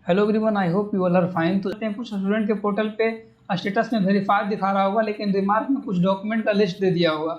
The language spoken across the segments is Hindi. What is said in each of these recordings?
Hello everyone, I hope you all are fine. तो कुछ स्टूडेंट के पोर्टल पे स्टेटस में वेरीफाइड दिखा रहा होगा, लेकिन रिमार्क में कुछ डॉक्यूमेंट का लिस्ट दे दिया होगा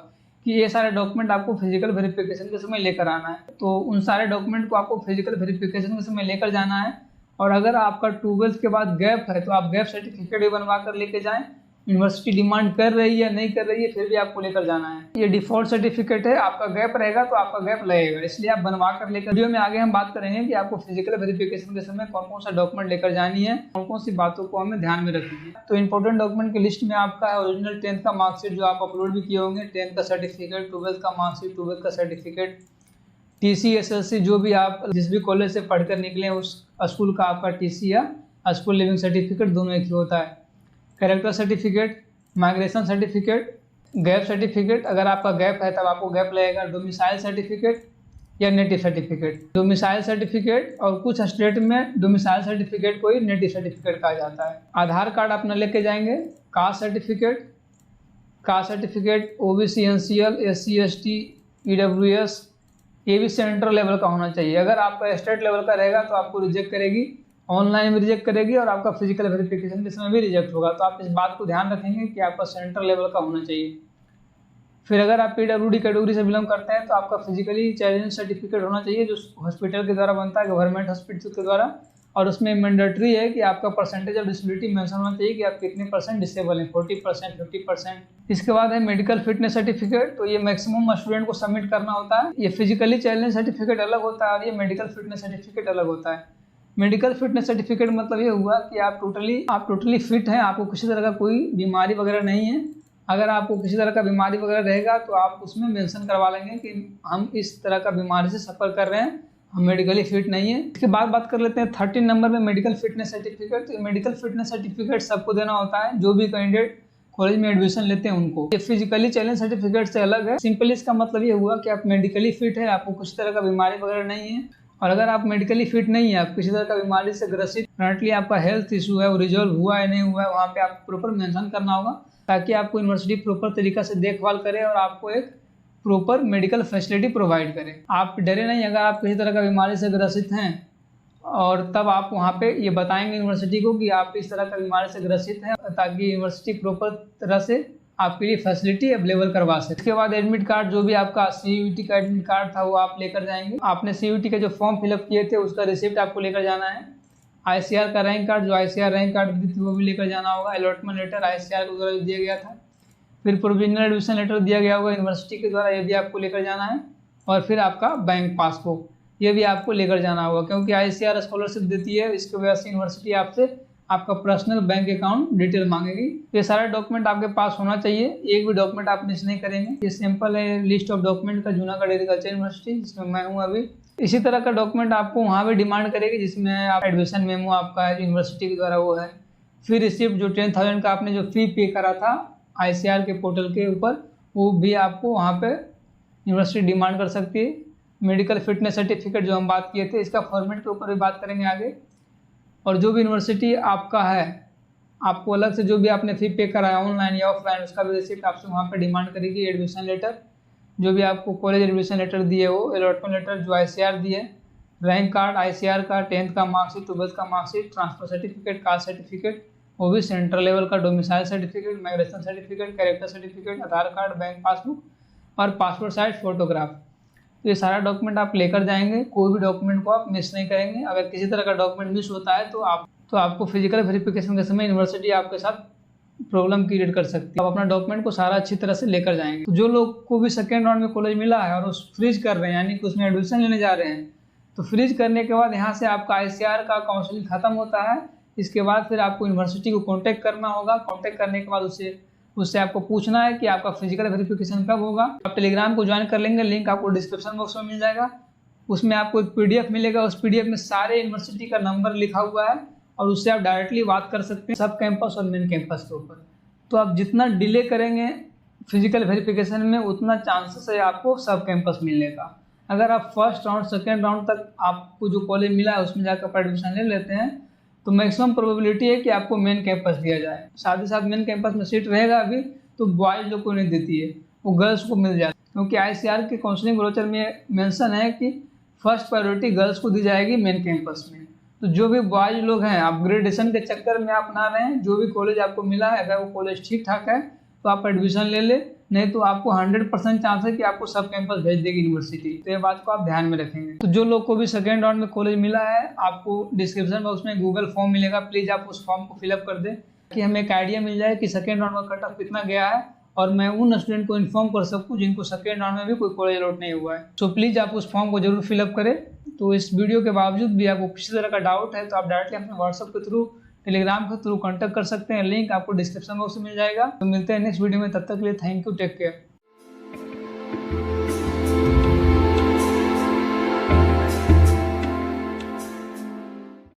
कि ये सारे डॉक्यूमेंट आपको फिजिकल वेरिफिकेशन के समय लेकर आना है। तो उन सारे डॉक्यूमेंट को आपको फिजिकल वेरिफिकेशन के समय लेकर जाना है। और अगर आपका 12th के बाद गैप है तो आप गैप सर्टिफिकेट भी बनवा कर लेके जाएं। यूनिवर्सिटी डिमांड कर रही है या नहीं कर रही है, फिर भी आपको लेकर जाना है। ये डिफॉल्ट सर्टिफिकेट है, आपका गैप रहेगा तो आपका गैप लगेगा, इसलिए आप बनवा कर लेकर। वीडियो में आगे हम बात करेंगे कि आपको फिजिकल वेरिफिकेशन के समय कौन कौन सा डॉक्यूमेंट लेकर जानी है, कौन कौन सी बातों को हमें ध्यान में रखनी है। तो इंपॉर्टेंट डॉक्यूमेंट की लिस्ट में आपका है ओरिजिनल 10th का मार्कशीट जो आप अपलोड भी किए होंगे, 10th का सर्टिफिकेट, 12th का मार्कशीट, 12th का सर्टिफिकेट, TC SSC जो भी आप जिस भी कॉलेज से पढ़कर निकले उस स्कूल का आपका TC या स्कूल लिविंग सर्टिफिकेट दोनों एक ही होता है। Character certificate, migration certificate, gap certificate, अगर आपका गैप है तब आपको गैप लगेगा। डोमिसाइल सर्टिफिकेट या नेटिव सर्टिफिकेट। डोमिसाइल सर्टिफिकेट और कुछ स्टेट में डोमिसाइल सर्टिफिकेट को ही नेटिव सर्टिफिकेट कहा जाता है। आधार कार्ड अपना लेके जाएंगे। Caste certificate OBC NCL SC ST EWS ये भी सेंट्रल लेवल का होना चाहिए। अगर आपका स्टेट लेवल का रहेगा तो आपको रिजेक्ट करेगी, ऑनलाइन भी रिजेक्ट करेगी और आपका फिजिकल वेरिफिकेशन के समय भी रिजेक्ट होगा। तो आप इस बात को ध्यान रखेंगे कि आपका सेंट्रल लेवल का होना चाहिए। फिर अगर आप PWD कैटेगरी से बिलोंग करते हैं तो आपका फिजिकली चैलेंज सर्टिफिकेट होना चाहिए जो हॉस्पिटल के द्वारा बनता है, गवर्नमेंट हॉस्पिटल के द्वारा। और उसमें मैंडेटरी है कि आपका परसेंटेज ऑफ डिसेबिलिटी मेंशन होना चाहिए कि आप कितने % डिसेबल हैं, 40%, 50%। इसके बाद है मेडिकल फिटनेस सर्टिफिकेट। तो ये मैक्सिमम स्टूडेंट को सबमिट करना होता है। ये फिजिकली चैलेंज सर्टिफिकेट अलग होता है और ये मेडिकल फिटनेस सर्टिफिकेट अलग होता है। मेडिकल फिटनेस सर्टिफिकेट मतलब ये हुआ कि आप टोटली फिट हैं, आपको किसी तरह का कोई बीमारी वगैरह नहीं है। अगर आपको किसी तरह का बीमारी वगैरह रहेगा तो आप उसमें मेंशन करवा लेंगे कि हम इस तरह का बीमारी से सफ़र कर रहे हैं, हम मेडिकली फिट नहीं है। इसके बाद बात कर लेते हैं 13 नंबर में मेडिकल फिटनेस सर्टिफिकेट। तो मेडिकल फिटनेस सर्टिफिकेट सबको देना होता है, जो भी कैंडिडेट कॉलेज में एडमिशन लेते हैं उनको। ये फिजिकली चैलेंज सर्टिफिकेट से अलग है। सिंपली इसका मतलब ये हुआ कि आप मेडिकली फिट है, आपको किसी तरह का बीमारी वगैरह नहीं है। और अगर आप मेडिकली फिट नहीं है, आप किसी तरह का बीमारी से ग्रसित, करंटली आपका हेल्थ इशू है, वो रिजॉल्व हुआ है नहीं हुआ है, वहाँ पे आप प्रॉपर मेंशन करना होगा ताकि आपको यूनिवर्सिटी प्रॉपर तरीका से देखभाल करे और आपको एक प्रॉपर मेडिकल फैसिलिटी प्रोवाइड करे। आप डरे नहीं, अगर आप किसी तरह का बीमारी से ग्रसित हैं और तब आप वहाँ पे ये बताएंगे यूनिवर्सिटी को कि आप इस तरह का बीमारी से ग्रसित हैं, ताकि यूनिवर्सिटी प्रॉपर तरह से आपके लिए फैसिलिटी अवेलेबल करवा सके। इसके बाद एडमिट कार्ड, जो भी आपका CUET का एडमिट कार्ड था वो आप लेकर जाएंगे। आपने CUET के जो फॉर्म फिलअप किए थे उसका रिसिप्ट आपको लेकर जाना है। ICR का रैंक कार्ड, जो ICR रैंक कार्ड दी थी वो भी लेकर जाना होगा। अलॉटमेंट लेटर ICR के द्वारा दिया गया था। फिर प्रोविजनल एडमिशन लेटर दिया गया होगा यूनिवर्सिटी के द्वारा, ये भी आपको लेकर जाना है। और फिर आपका बैंक पासबुक, ये भी आपको लेकर जाना होगा, क्योंकि ICR स्कॉलरशिप देती है, इसकी वजह से यूनिवर्सिटी आपसे आपका पर्सनल बैंक अकाउंट डिटेल मांगेगी। ये सारे डॉक्यूमेंट आपके पास होना चाहिए, एक भी डॉक्यूमेंट आप मिस नहीं करेंगे। ये सिंपल है लिस्ट ऑफ डॉक्यूमेंट का जूनागढ़ एग्रीकल्चर यूनिवर्सिटी, जिसमें मैं हूँ अभी। इसी तरह का डॉक्यूमेंट आपको वहाँ भी डिमांड करेगी, जिसमें आप एडमिशन मेमो आपका यूनिवर्सिटी के द्वारा वो है। फिर रिसिप्ट, जो 10,000 का आपने जो फी पे करा था ICR के पोर्टल के ऊपर, वो भी आपको वहाँ पे यूनिवर्सिटी डिमांड कर सकती है। मेडिकल फिटनेस सर्टिफिकेट जो हम बात किए थे, इसका फॉर्मेट के ऊपर भी बात करेंगे आगे। और जो भी यूनिवर्सिटी आपका है, आपको अलग से जो भी आपने फी पे कराया ऑनलाइन या ऑफलाइन, उसका भी रिसिप्ट आपसे वहाँ पे डिमांड करेगी। एडमिशन लेटर, जो भी आपको कॉलेज एडमिशन लेटर दिए वो, अलॉटमेंट लेटर जो ICR दिए, रैंक कार्ड ICR का, 10th का मार्कशीट, 12th का marksheet, transfer certificate, caste certificate, वो भी सेंट्रल लेवल का, domicile certificate, migration certificate, character certificate, Aadhaar card, bank passbook और पासपोर्ट साइज फोटोग्राफ। तो ये सारा डॉक्यूमेंट आप लेकर जाएंगे, कोई भी डॉक्यूमेंट को आप मिस नहीं करेंगे। अगर किसी तरह का डॉक्यूमेंट मिस होता है तो आपको फिजिकल वेरिफिकेशन के समय यूनिवर्सिटी आपके साथ प्रॉब्लम क्रिएट कर सकती है। आप अपना डॉक्यूमेंट को सारा अच्छी तरह से लेकर जाएंगे। तो जो लोग को भी सेकेंड राउंड में कॉलेज मिला है और उस फ्रीज कर रहे हैं, यानी कि उसमें एडमिशन लेने जा रहे हैं, तो फ्रीज करने के बाद यहाँ से आपका ICR का काउंसलिंग खत्म होता है। इसके बाद फिर आपको यूनिवर्सिटी को कॉन्टैक्ट करना होगा। कॉन्टैक्ट करने के बाद उससे आपको पूछना है कि आपका फिजिकल वेरिफिकेशन कब होगा। आप टेलीग्राम को ज्वाइन कर लेंगे, लिंक आपको डिस्क्रिप्शन बॉक्स में मिल जाएगा। उसमें आपको एक PDF मिलेगा, उस PDF में सारे यूनिवर्सिटी का नंबर लिखा हुआ है और उससे आप डायरेक्टली बात कर सकते हैं सब कैंपस और मेन कैंपस के ऊपर। तो आप जितना डिले करेंगे फिजिकल वेरिफिकेशन में, उतना चांसेस है आपको सब कैंपस मिलने का। अगर आप फर्स्ट राउंड सेकेंड राउंड तक आपको जो कॉलेज मिला है उसमें जाकर एडमिशन ले लेते हैं, तो मैक्सिमम प्रोबेबिलिटी है कि आपको मेन कैंपस दिया जाए। साथ ही साथ मेन कैंपस में सीट रहेगा अभी, तो बॉयज़ लोग को नहीं देती है, वो गर्ल्स को मिल जाती है, क्योंकि ICR के काउंसलिंग ब्रोचर में मेंशन है कि फर्स्ट प्रायोरिटी गर्ल्स को दी जाएगी मेन कैंपस में। तो जो भी बॉयज लोग हैं अपग्रेडेशन के चक्कर में आप ना रहें, जो भी कॉलेज आपको मिला है अगर वो कॉलेज ठीक ठाक है तो आप एडमिशन ले ले, नहीं तो आपको 100% चांस है कि आपको सब कैंपस भेज देगी यूनिवर्सिटी। तो ये बात को आप ध्यान में रखेंगे। तो जो लोग को भी सेकेंड राउंड में कॉलेज मिला है, आपको डिस्क्रिप्शन बॉक्स में गूगल फॉर्म मिलेगा, प्लीज आप उस फॉर्म को फिलअप कर दें कि हमें एक आइडिया मिल जाए कि सेकेंड राउंड का कट ऑफ कितना गया है, और मैं उन स्टूडेंट को इन्फॉर्म कर सकूं जिनको सेकेंड राउंड में भी कोई कॉलेज अलॉट नहीं हुआ है। सो प्लीज आप उस फॉर्म को जरूर फिलअप करें। तो इस वीडियो के बावजूद भी आपको किसी तरह का डाउट है तो आप डायरेक्टली अपने व्हाट्सएप के थ्रू, टेलीग्राम के थ्रू कांटेक्ट कर सकते हैं। लिंक आपको डिस्क्रिप्शन बॉक्स में मिल जाएगा। तो मिलते हैं नेक्स्ट वीडियो में, तब तक के लिए थैंक यू, टेक केयर।